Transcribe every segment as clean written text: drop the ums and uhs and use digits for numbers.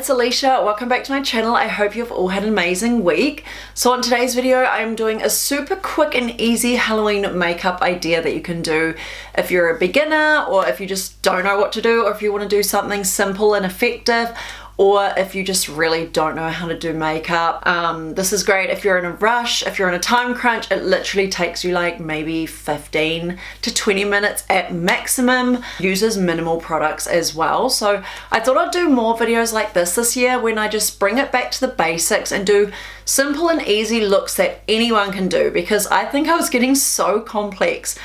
it's Alicia. Welcome back to my channel. I hope you've all had an amazing week. So on today's video, I'm doing a super quick and easy Halloween makeup idea that you can do if you're a beginner, or if you just don't know what to do, or if you want to do something simple and effective, or if you just really don't know how to do makeup. This is great if you're in a rush, if you're in a time crunch. It literally takes you like maybe 15 to 20 minutes at maximum. Uses minimal products as well. So I thought I'd do more videos like this year, when I just bring it back to the basics and do simple and easy looks that anyone can do, because I think I was getting so complex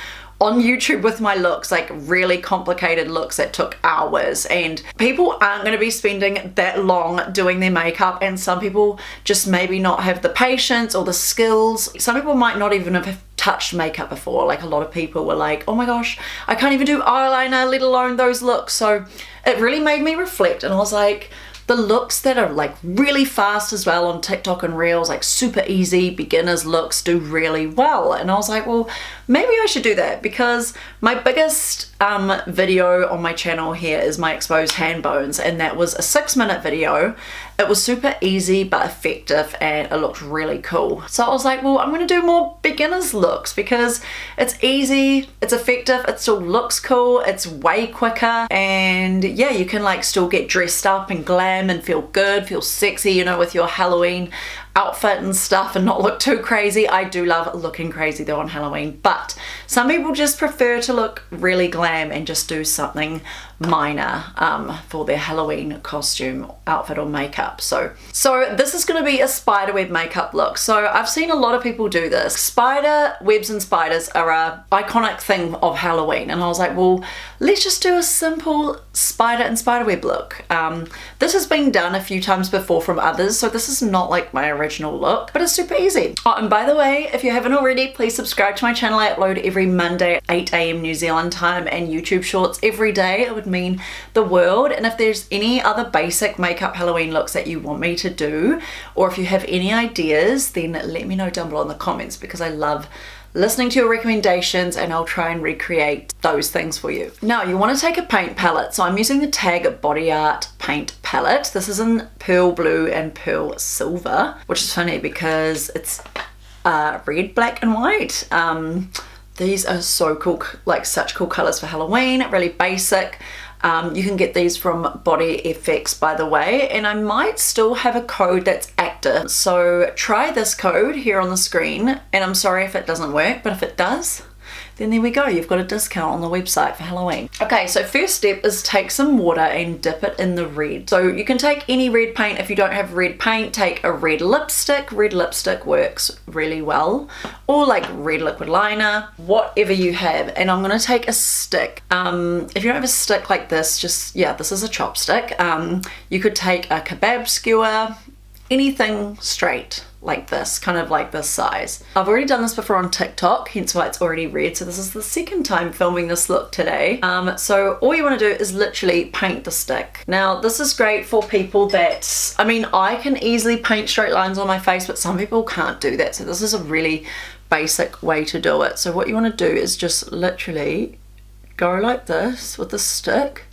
on YouTube with my looks, like really complicated looks that took hours, and people aren't going to be spending that long doing their makeup, and some people just maybe not have the patience or the skills. Some people might not even have touched makeup before. Like, a lot of people were like, oh my gosh, I can't even do eyeliner, let alone those looks. So it really made me reflect, and I was like, the looks that are like really fast as well on TikTok and Reels, like super easy beginners looks, do really well. And I was like, well, maybe I should do that, because my biggest video on my channel here is my exposed hand bones, and that was a 6-minute video. It was super easy but effective, and it looked really cool. So I was like, well, I'm gonna do more beginners looks, because it's easy, it's effective, it still looks cool, it's way quicker, and yeah, you can like still get dressed up and glam and feel good, feel sexy, you know, with your Halloween outfit and stuff, and not look too crazy. I do love looking crazy though on Halloween, but some people just prefer to look really glam and just do something minor for their Halloween costume, outfit, or makeup. So this is going to be a spiderweb makeup look. So I've seen a lot of people do this. Spider webs and spiders are a iconic thing of Halloween, and I was like, well, let's just do a simple spider and spiderweb look. This has been done a few times before from others, so this is not like my original look, but it's super easy. Oh, and by the way, if you haven't already, please subscribe to my channel. I upload every Monday at 8 AM New Zealand time, and YouTube shorts every day. It would mean the world. And if there's any other basic makeup Halloween looks that you want me to do, or if you have any ideas, then let me know down below in the comments, because I love listening to your recommendations, and I'll try and recreate those things for you. Now, you want to take a paint palette. So I'm using the Tag Body Art paint palette. This is in pearl blue and pearl silver, which is funny because it's red, black, and white. These are so cool, like such cool colors for Halloween, really basic. You can get these from Body FX, by the way, and I might still have a code that's active. So try this code here on the screen, and I'm sorry if it doesn't work, but if it does, then there we go. You've got a discount on the website for Halloween. Okay, so first step is take some water and dip it in the red. So you can take any red paint. If you don't have red paint, take a red lipstick. Red lipstick works really well. Or like red liquid liner, whatever you have. And I'm gonna take a stick. If you don't have a stick like this, just, yeah, this is a chopstick. You could take a kebab skewer, anything straight like this, kind of like this size. I've already done this before on TikTok, hence why it's already red. So this is the second time filming this look today. So all you want to do is literally paint the stick. Now this is great for people that, I mean, I can easily paint straight lines on my face, but some people can't do that. So this is a really basic way to do it. So what you want to do is just literally go like this with the stick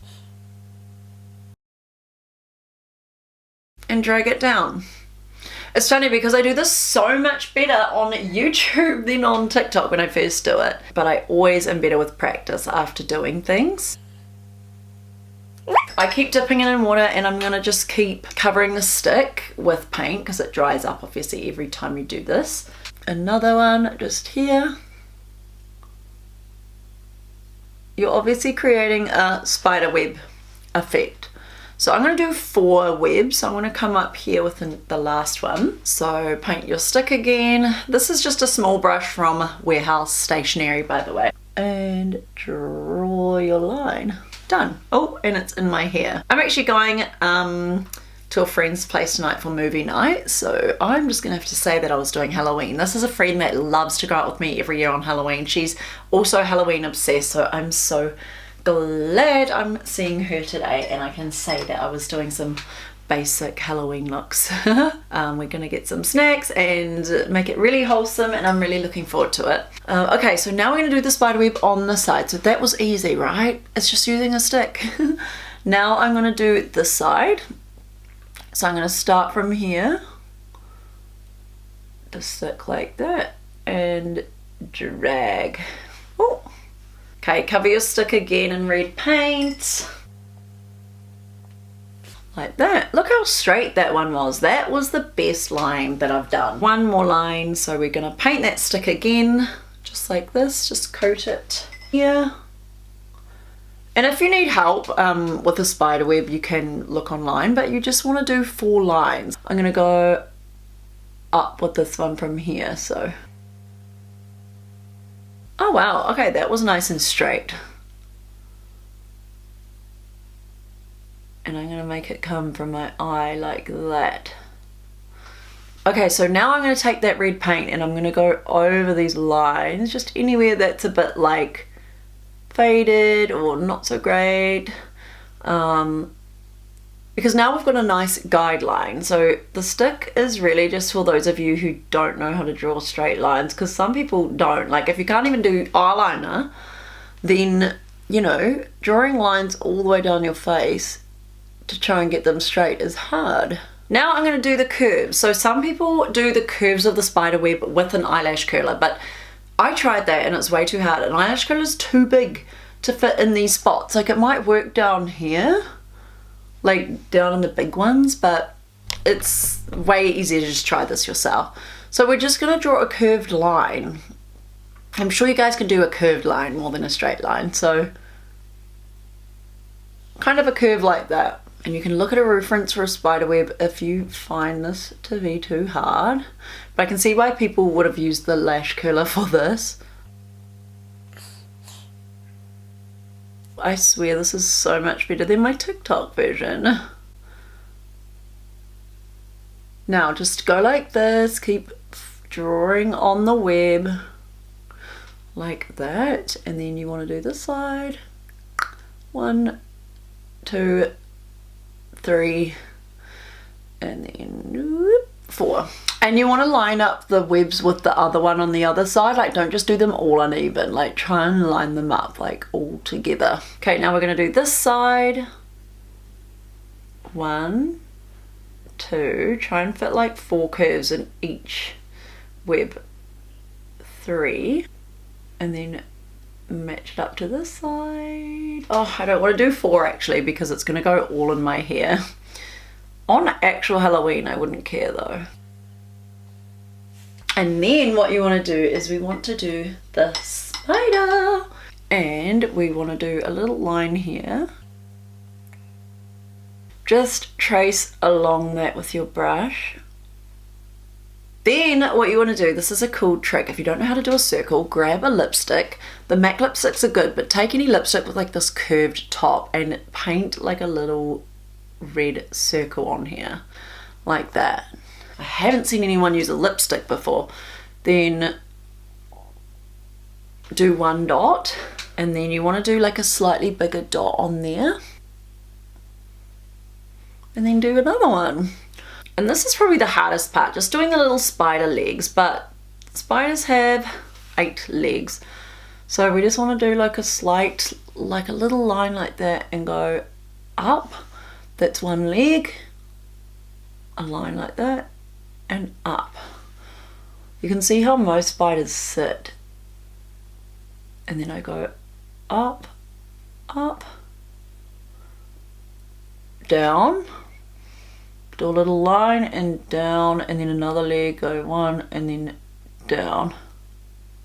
and drag it down. It's funny because I do this so much better on YouTube than on TikTok when I first do it, but I always am better with practice after doing things. I keep dipping it in water, and I'm gonna just keep covering the stick with paint because it dries up obviously every time you do this. Another one just here. You're obviously creating a spider web effect. So I'm going to do 4 webs. So I'm going to come up here with the last one. So paint your stick again. This is just a small brush from Warehouse Stationery, by the way. And draw your line. Done. Oh, and it's in my hair. I'm actually going to a friend's place tonight for movie night. So I'm just going to have to say that I was doing Halloween. This is a friend that loves to go out with me every year on Halloween. She's also Halloween obsessed. So I'm so glad I'm seeing her today, and I can say that I was doing some basic Halloween looks. We're gonna get some snacks and make it really wholesome, and I'm really looking forward to it. Okay, so now we're gonna do the spiderweb on the side. So that was easy, right? It's just using a stick. Now I'm gonna do this side. So I'm going to start from here, just stick like that and drag. Ooh. Okay, cover your stick again in red paint. Like that. Look how straight that one was. That was the best line that I've done. One more line, so we're going to paint that stick again, just like this, just coat it here. And if you need help with a spider web, you can look online, but you just want to do 4 lines. I'm going to go up with this one from here, so. Oh wow, okay, that was nice and straight. And I'm going to make it come from my eye like that. Okay, so now I'm going to take that red paint and I'm going to go over these lines, just anywhere that's a bit like faded or not so great, because now we've got a nice guideline. So the stick is really just for those of you who don't know how to draw straight lines, because some people don't. Like if you can't even do eyeliner, then you know, drawing lines all the way down your face to try and get them straight is hard. Now I'm going to do the curves. So some people do the curves of the spider web with an eyelash curler, but I tried that and it's way too hard. An eyelash curler is too big to fit in these spots. Like it might work down here, like down in the big ones, but it's way easier to just try this yourself. So we're just going to draw a curved line. I'm sure you guys can do a curved line more than a straight line. So kind of a curve like that. And you can look at a reference for a spider web if you find this to be too hard. But I can see why people would have used the lash curler for this. I swear this is so much better than my TikTok version. Now just go like this, keep drawing on the web like that, and then you want to do this side. 1, 2, 3, and then 4. And you want to line up the webs with the other one on the other side. Like don't just do them all uneven, like try and line them up like all together. Okay, now we're going to do this side. 1, 2, try and fit like 4 curves in each web. 3, and then match it up to this side. Oh, I don't want to do 4 actually, because it's going to go all in my hair. On actual Halloween I wouldn't care though. And then what you want to do is we want to do the spider, and we want to do a little line here. Just trace along that with your brush. Then what you want to do, this is a cool trick, if you don't know how to do a circle, grab a lipstick. The MAC lipsticks are good, but take any lipstick with like this curved top and paint like a little red circle on here, like that. I haven't seen anyone use a lipstick before. Then do 1 dot, and then you want to do like a slightly bigger dot on there. And then do another one. And this is probably the hardest part, just doing the little spider legs, but spiders have 8 legs. So we just want to do like a slight, like a little line like that and go up. That's 1 leg, a line like that, and up. You can see how most spiders sit. And then I go up, up, down. Do a little line and down, and then another leg, go 1 and then down,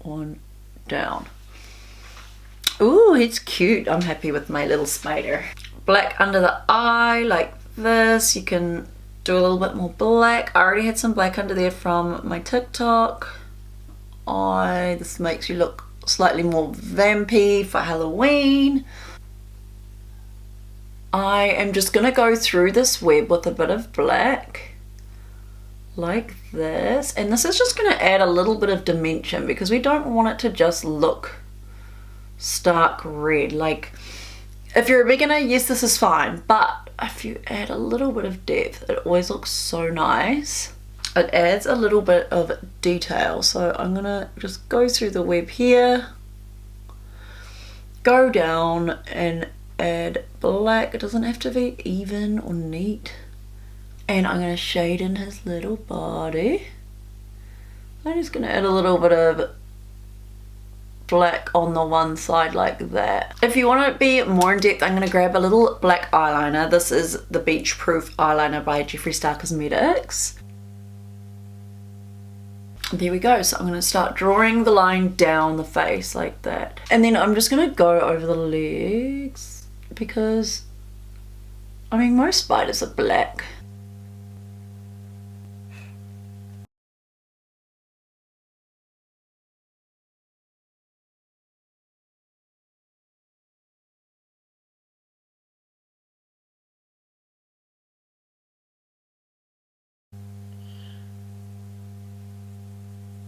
1, down. Ooh, it's cute. I'm happy with my little spider. Black under the eye like this. You can do a little bit more black. I already had some black under there from my TikTok. This makes you look slightly more vampy for Halloween. I am just going to go through this web with a bit of black like this, and this is just going to add a little bit of dimension because we don't want it to just look stark red. Like if you're a beginner, yes, this is fine, but if you add a little bit of depth, it always looks so nice. It adds a little bit of detail. So I'm going to just go through the web here, go down and add black. It doesn't have to be even or neat. And I'm going to shade in his little body. I'm just going to add a little bit of black on the one side like that. If you want to be more in depth, I'm going to grab a little black eyeliner. This is the Beach Proof eyeliner by Jeffree Star Cosmetics. There we go. So I'm going to start drawing the line down the face like that. And then I'm just going to go over the legs because, I mean, most spiders are black.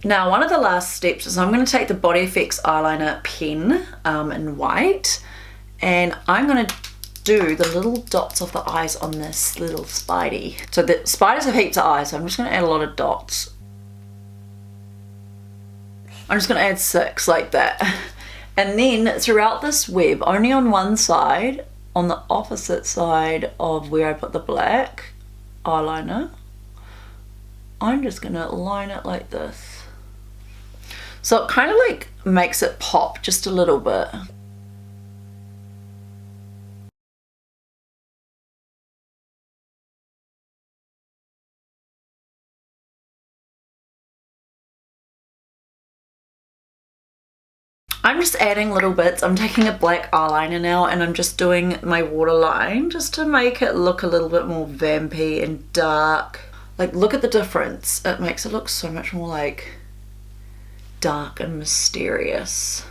Now, one of the last steps is I'm going to take the Body Effects eyeliner pen in white, and I'm going to do the little dots of the eyes on this little spidey. So the spiders have heaps of eyes, so I'm just going to add a lot of dots. I'm just going to add 6 like that. And then throughout this web, only on one side, on the opposite side of where I put the black eyeliner, I'm just going to line it like this. So it kind of like makes it pop just a little bit. I'm just adding little bits. I'm taking a black eyeliner now and I'm just doing my waterline just to make it look a little bit more vampy and dark. Like, look at the difference. It makes it look so much more like dark and mysterious.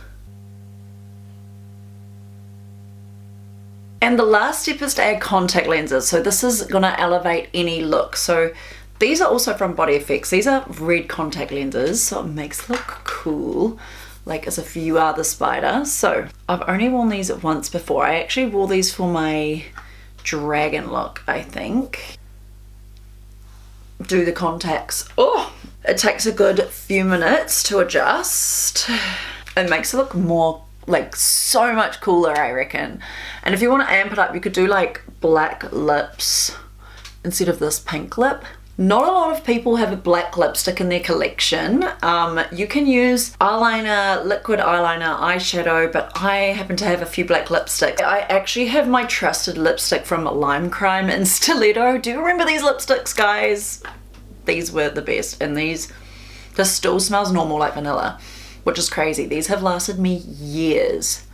And the last step is to add contact lenses. So this is gonna elevate any look. So these are also from Body Effects. These are red contact lenses, so it makes it look cool, like as if you are the spider. So I've only worn these once before. I actually wore these for my dragon look, I think. Do the contacts. Oh, it takes a good few minutes to adjust. It makes it look more, like, so much cooler, I reckon. And if you want to amp it up, you could do like black lips instead of this pink lip. Not a lot of people have a black lipstick in their collection. You can use eyeliner, liquid eyeliner, eyeshadow, but I happen to have a few black lipsticks. I actually have my trusted lipstick from Lime Crime in Stiletto. Do you remember these lipsticks, guys? These were the best, and this still smells normal like vanilla, which is crazy. These have lasted me years.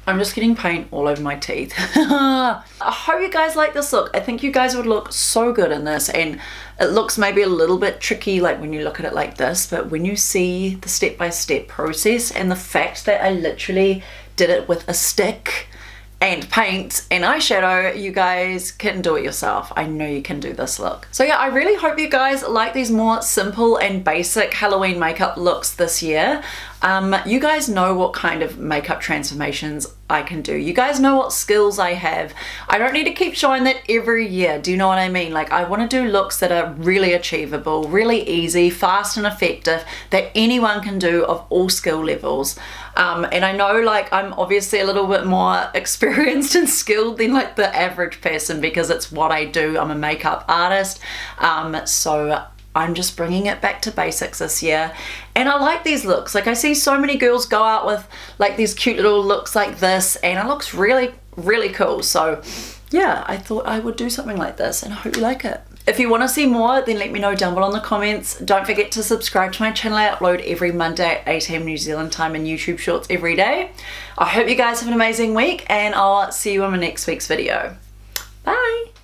I'm just getting paint all over my teeth. I hope you guys like this look. I think you guys would look so good in this, and it looks maybe a little bit tricky like when you look at it like this, but when you see the step-by-step process and the fact that I literally did it with a stick and paint and eyeshadow, you guys can do it yourself. I know you can do this look. So yeah, I really hope you guys like these more simple and basic Halloween makeup looks this year. You guys know what kind of makeup transformations I can do. You guys know what skills I have. I don't need to keep showing that every year. Do you know what I mean? Like, I want to do looks that are really achievable, really easy, fast and effective, that anyone can do of all skill levels. And I know, like, I'm obviously a little bit more experienced and skilled than like the average person because it's what I do. I'm a makeup artist. So I'm just bringing it back to basics this year. And I like these looks. Like, I see so many girls go out with like these cute little looks like this, and it looks really, really cool. So yeah, I thought I would do something like this, and I hope you like it. If you want to see more, then let me know down below in the comments. Don't forget to subscribe to my channel. I upload every Monday at 8 AM New Zealand time and YouTube shorts every day. I hope you guys have an amazing week, and I'll see you on my next week's video. Bye!